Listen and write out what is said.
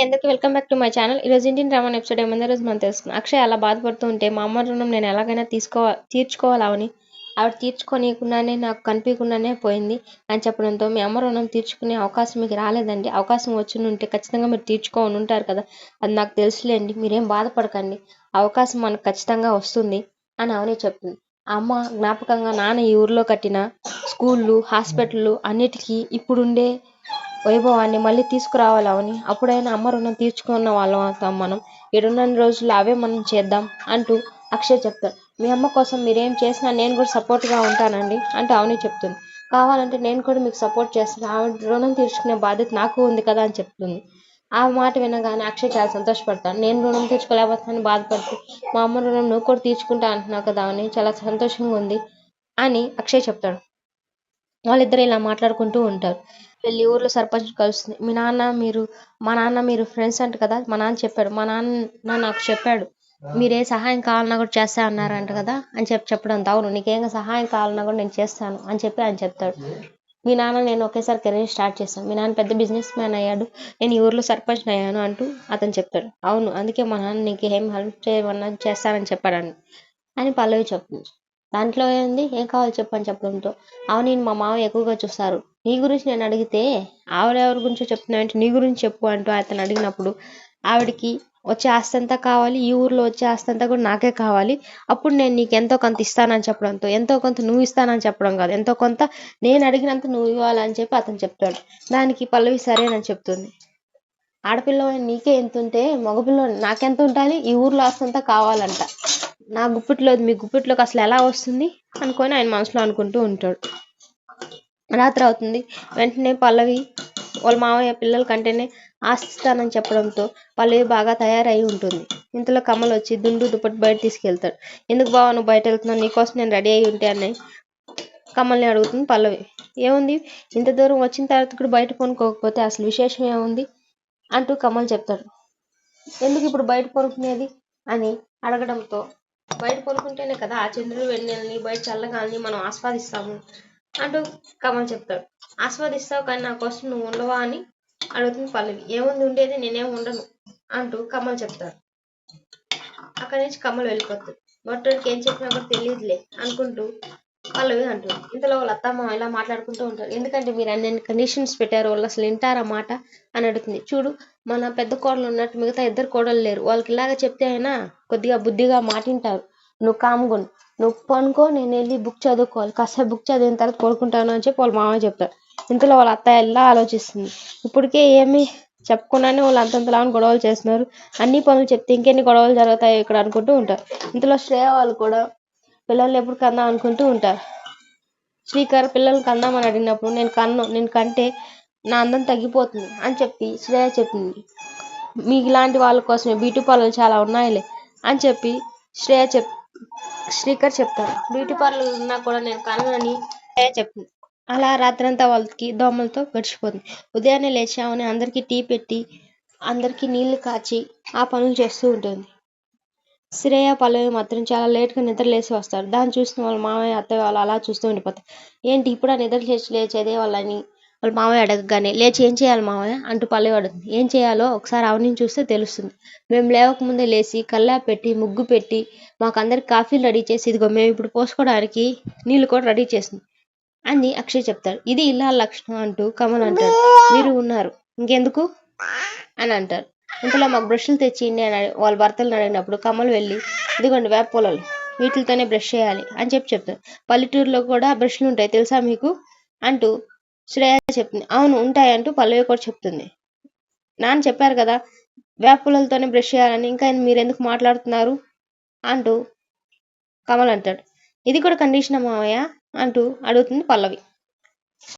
అందరికీ welcome back to my channel. ఈరోజు ఇంటిని రామన్ ఎపిసోడ్ ఏముందో రోజు మనం తెలుసుకుందాం. అక్షయ్ అలా బాధపడుతూ ఉంటే మా అమ్మ రుణం నేను ఎలాగైనా తీర్చుకోవాలని ఆవిడ తీర్చుకోనీయకుండానే నాకు కనిపించకుండానే పోయింది అని చెప్పడంతో మీ అమ్మ రుణం తీర్చుకునే అవకాశం మీకు రాలేదండి. అవకాశం వచ్చి ఉంటే ఖచ్చితంగా మీరు తీర్చుకోని ఉంటారు కదా, అది నాకు తెలుసులేండి, మీరేం బాధపడకండి, అవకాశం మనకు ఖచ్చితంగా వస్తుంది అని అవని చెప్తుంది. ఆ అమ్మ జ్ఞాపకంగా నాన్న ఈ ఊర్లో కట్టిన స్కూళ్ళు, హాస్పిటళ్ళు అన్నిటికీ ఇప్పుడుండే వైభవాన్ని మళ్ళీ తీసుకురావాలి అవని. అప్పుడైనా అమ్మ రుణం తీర్చుకున్న వాళ్ళం అవుతాం మనం. ఈడున్న రోజులు అవే మనం చేద్దాం అంటూ అక్షయ్ చెప్తాడు. మీ అమ్మ కోసం మీరేం చేసినా నేను కూడా సపోర్ట్గా ఉంటానండి అంటూ అవని చెప్తుంది. కావాలంటే నేను కూడా మీకు సపోర్ట్ చేస్తాను, ఆవిడ రుణం తీర్చుకునే బాధ్యత నాకు ఉంది కదా అని చెప్తుంది. ఆ మాట వినగానే అక్షయ్ చాలా సంతోషపడతాను. నేను రుణం తీర్చుకోలేకపోతున్నాను బాధపడుతూ, మా అమ్మ రుణం నువ్వు కూడా తీర్చుకుంటా అంటున్నావు కదా అని చాలా సంతోషంగా ఉంది అని అక్షయ్ చెప్తాడు. వాళ్ళిద్దరు ఇలా మాట్లాడుకుంటూ ఉంటారు. వెళ్ళి ఊర్లో సర్పంచ్ కలుస్తుంది. మా నాన్న మీరు ఫ్రెండ్స్ అంట కదా, మా నాన్న చెప్పాడు, మా నాన్న నాకు చెప్పాడు మీరే సహాయం కావాలన్నా కూడా చేస్తా అన్నారంట కదా అని చెప్పడంతో అవును నీకేం సహాయం కావాలన్నా కూడా నేను చేస్తాను అని చెప్పి ఆయన చెప్తాడు. మీ నాన్న నేను ఒకేసారి కెరీర్ స్టార్ట్ చేశాను, మీ నాన్న పెద్ద బిజినెస్ మ్యాన్ అయ్యాడు, నేను ఈ ఊర్లో సర్పంచ్ అయ్యాను అంటూ అతను చెప్తాడు. అవును అందుకే మా నాన్న నీకు ఏం హెల్ప్ చేయమన్నా చేస్తానని చెప్పాడని అని పల్లవి చెప్తుంది. దాంట్లో ఏంది, ఏం కావాలి చెప్పని చెప్పడంతో అవును మా మామయ్య ఎక్కువగా చూస్తారు, నీ గురించి నేను అడిగితే ఆవిడెవరి గురించో చెప్తున్నావంటే నీ గురించి చెప్పు అంటూ అతను అడిగినప్పుడు ఆవిడకి వచ్చే ఆస్తి అంతా కావాలి, ఈ ఊర్లో వచ్చే ఆస్తి అంతా కూడా నాకే కావాలి, అప్పుడు నేను నీకు ఎంతో కొంత ఇస్తానని చెప్పడంతో ఎంతో కొంత నువ్వు ఇస్తానని చెప్పడం కాదు, ఎంతో కొంత నేను అడిగినంత నువ్వు ఇవ్వాలని చెప్పి అతను చెప్తాడు. దానికి పల్లవి సరేనని చెప్తుంది. ఆడపిల్ల నీకే ఎంత ఉంటే మగపిల్ల నాకెంత ఉండాలి, ఈ ఊర్లో ఆస్తి అంతా కావాలంట, నా గుప్పిట్లో మీ గుప్పిట్లోకి అసలు ఎలా వస్తుంది అనుకొని ఆయన మనసులో అనుకుంటూ ఉంటాడు. రాత్రి అవుతుంది. వెంటనే పల్లవి వాళ్ళ మామయ్య పిల్లల కంటేనే ఆశిస్తానని చెప్పడంతో పల్లవి బాగా తయారై ఉంటుంది. ఇంతలో కమల్ వచ్చి దుండు దుప్పటి బయట తీసుకెళ్తాడు. ఎందుకు బావ నువ్వు బయట వెళ్తున్నావు, నీకోసం నేను రెడీ అయి ఉంటే అని కమల్ని అడుగుతుంది పల్లవి. ఏముంది, ఇంత దూరం వచ్చిన తర్వాత కూడా బయట కొనుక్కోకపోతే అసలు విశేషం ఏముంది అంటూ కమల్ చెప్తాడు. ఎందుకు ఇప్పుడు బయట కొనుక్కునేది అని అడగడంతో బయట కొనుక్కుంటేనే కదా ఆ చంద్రుడు వెన్నెలని బయట చల్లగాల్ని మనం ఆస్వాదిస్తాము అంటూ కమల్ చెప్తాడు. ఆస్వాదిస్తావు కానీ నా కోసం నువ్వు ఉండవా అని అడుగుతుంది పల్లవి. ఏముంది ఉండేది, నేనేం ఉండను అంటూ కమల్ చెప్తాడు. అక్కడి నుంచి కమల్ వెళ్ళిపోతాడు. మొత్తానికి ఏం చెప్పినా కూడా తెలియదులే అనుకుంటూ పల్లవి అంటుంది. ఇంతలో వాళ్ళ అత్తమ్మ ఇలా మాట్లాడుకుంటూ ఉంటారు. ఎందుకంటే మీరు అన్ని కండిషన్స్ పెట్టారు, వాళ్ళు అసలు వింటారా మాట అని అడుగుతుంది. చూడు మన పెద్ద కోడలు ఉన్నట్టు మిగతా ఇద్దరు కోడలు లేరు, వాళ్ళకి ఇలాగ చెప్తే అయినా కొద్దిగా బుద్ధిగా మాటింటారు, నువ్వు కామ్గును, నువ్వు పనుకో, నేను వెళ్ళి బుక్ చదువుకోవాలి, కాసేపు బుక్ చదివిన తర్వాత పడుకుంటాను అని చెప్పి వాళ్ళ మామయ్య చెప్తారు. ఇంతలో వాళ్ళ అత్తయ్య ఎలా ఆలోచిస్తుంది, ఇప్పటికే ఏమి చెప్పకుండానే వాళ్ళు అంతంతలా గొడవలు చేస్తున్నారు, అన్ని పనులు చెప్తే ఇంకెన్ని గొడవలు జరుగుతాయో ఇక్కడ అనుకుంటూ ఉంటారు. ఇంతలో శ్రేయ వాళ్ళు కూడా పిల్లల్ని ఎప్పుడు కందాం అనుకుంటూ ఉంటారు. శ్రీకర్ పిల్లల్ని కందామని అడిగినప్పుడు నేను కంటే నా అందం తగ్గిపోతుంది అని చెప్పి శ్రేయ చెప్పింది. మీకు ఇలాంటి వాళ్ళ కోసమే బ్యూటీ పార్లర్లు చాలా ఉన్నాయిలే అని చెప్పి శ్రీకర్ చెప్తాడు. బ్యూటీ పార్లర్ ఉన్నా కూడా నేను కననని శ్రేయ చెప్పింది. అలా రాత్రంతా వాళ్ళకి దోమలతో గడిచిపోతుంది. ఉదయాన్నే లేచామని అందరికీ టీ పెట్టి అందరికీ నీళ్లు కాచి ఆ పనులు చేస్తూ ఉంటుంది. శ్రేయ పల్లవి మాత్రం చాలా లేట్గా నిద్రలేసి వస్తారు. దాన్ని చూసిన వాళ్ళ మామయ్య అత్తయ్య వాళ్ళు అలా చూస్తూ ఉండిపోతారు. ఏంటి ఇప్పుడు ఆ నిద్ర లేచేదే వాళ్ళని వాళ్ళ మామయ్య అడగగానే లేచి ఏం చేయాలి మామయ్య అంటూ పల్లవి అడుగుతుంది. ఏం చేయాలో ఒకసారి అవనిని చూస్తే తెలుస్తుంది, మేము లేవకముందే లేచి కల్లా పెట్టి ముగ్గు పెట్టి మాకు అందరికి కాఫీలు రెడీ చేసి ఇదిగో మేము ఇప్పుడు పోసుకోవడానికి నీళ్లు కూడా రెడీ చేసింది అని అక్షయ్ చెప్తాడు. ఇది ఇల్లాల లక్షణం అంటూ కమల్ అంటాడు. మీరు ఉన్నారు ఇంకెందుకు అని అంటారు. ఇంతలో మాకు బ్రష్లు తెచ్చియండి అని వాళ్ళ భర్తలను అడిగినప్పుడు కమల్ వెళ్ళి ఇదిగోండి వేప పొలాలు, వీటితోనే బ్రష్ చేయాలి అని చెప్తారు. పల్లెటూరులో కూడా బ్రష్లు ఉంటాయి తెలుసా మీకు అంటూ శ్రేయ చెప్తుంది. అవును ఉంటాయి అంటూ పల్లవి కూడా చెప్తుంది. నాన్న చెప్పారు కదా వేప పొలాలతోనే బ్రష్ చేయాలని, ఇంకా మీరు ఎందుకు మాట్లాడుతున్నారు అంటూ కమల్ అంటాడు. ఇది కూడా కండిషన్ మావయ్య అంటూ అడుగుతుంది పల్లవి.